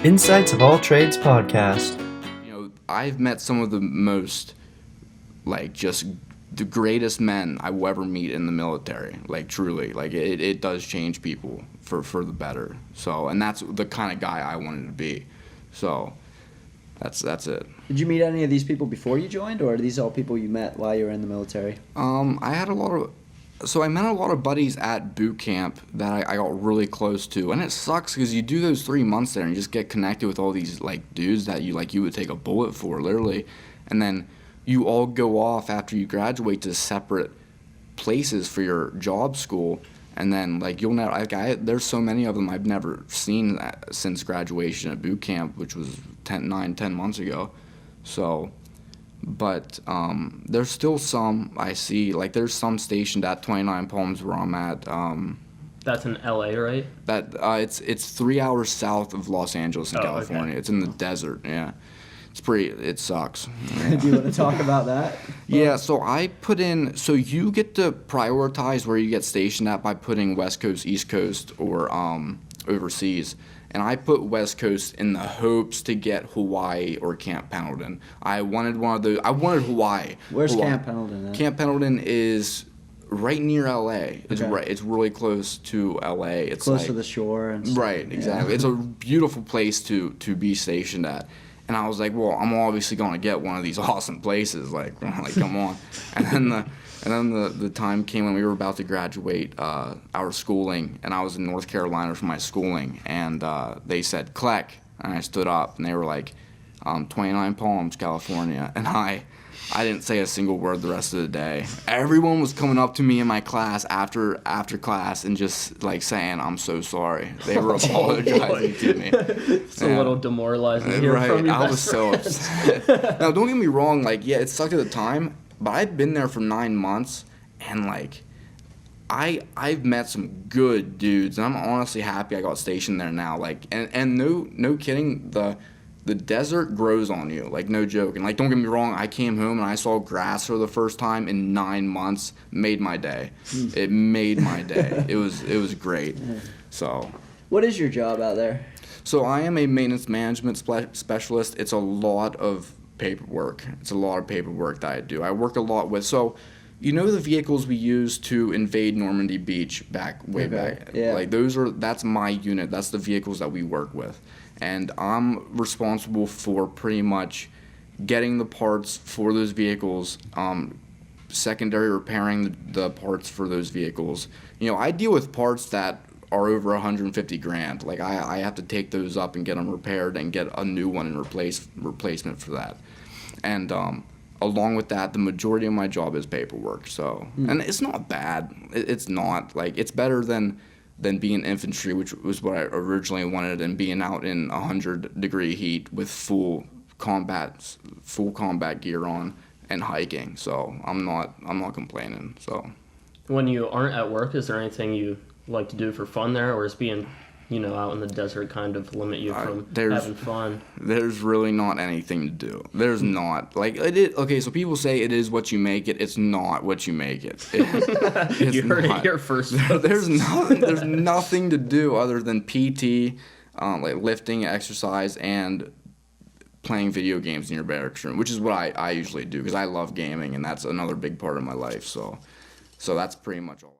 Insights of All Trades podcast. I've met some of the most, just the greatest men I will ever meet in the military. Truly. It does change people for the better. So, and that's the kind of guy I wanted to be. So, that's it. Did you meet any of these people before you joined, or are these all people you met while you were in the military? I met a lot of buddies at boot camp that I got really close to, and it sucks because you do those 3 months there and you just get connected with all these dudes that you would take a bullet for, literally, and then you all go off after you graduate to separate places for your job school, and then you'll never there's so many of them I've never seen since graduation at boot camp, which was 10 months ago, so. But there's still some I see. There's some stationed at 29 Palms where I'm at. That's in LA, right? That it's 3 hours south of Los Angeles in California. Okay. It's in the desert. Yeah, it sucks. Yeah. Do you want to talk about that? Yeah. So I put in. So you get to prioritize where you get stationed at by putting West Coast, East Coast, or overseas. And I put West Coast in the hopes to get Hawaii or Camp Pendleton. I wanted one of those. I wanted Hawaii. Where's Hawaii. Camp Pendleton at? Camp Pendleton is right near L.A. It's Okay. right. It's really close to L.A. It's Close to the shore and stuff. Right, exactly. Yeah. It's a beautiful place to be stationed at. And I was like, well, I'm obviously going to get one of these awesome places. Come on. And then the time came when we were about to graduate our schooling, and I was in North Carolina for my schooling, and they said Cleck, and I stood up, and they were like, 29 Palms, California, and I didn't say a single word the rest of the day. Everyone was coming up to me in my class after class and just saying, I'm so sorry. They were apologizing to me. It's a little demoralizing to hear from your I best was so friend. upset. Now, don't get me wrong, it sucked at the time, but I've been there for 9 months, and I've met some good dudes, and I'm honestly happy I got stationed there now. And no kidding, the desert grows on you, no joke. And don't get me wrong, I came home and I saw grass for the first time in 9 months. Made my day. It made my day. It was great. So. What is your job out there? So I am a maintenance management specialist. It's a lot of paperwork. That I do. I work a lot with, the vehicles we used to invade Normandy Beach way back. Yeah. That's my unit. That's the vehicles that we work with. And I'm responsible for pretty much getting the parts for those vehicles, secondary repairing the parts for those vehicles. I deal with parts that are over $150,000. I have to take those up and get them repaired and get a new one and replacement for that. And along with that, the majority of my job is paperwork. So, and it's not bad. It's not it's better than being infantry, which was what I originally wanted, and being out in 100-degree heat with full combat gear on and hiking. So I'm not complaining. So. When you aren't at work, is there anything you like to do for fun there, or is being out in the desert kind of limit you from having fun? There's really not anything to do. There's not. Okay, so people say it is what you make it. It's not what you make it. It's you heard not. it here first. There's nothing to do other than PT, lifting, exercise, and playing video games in your barracks room, which is what I usually do because I love gaming, and that's another big part of my life. So that's pretty much all.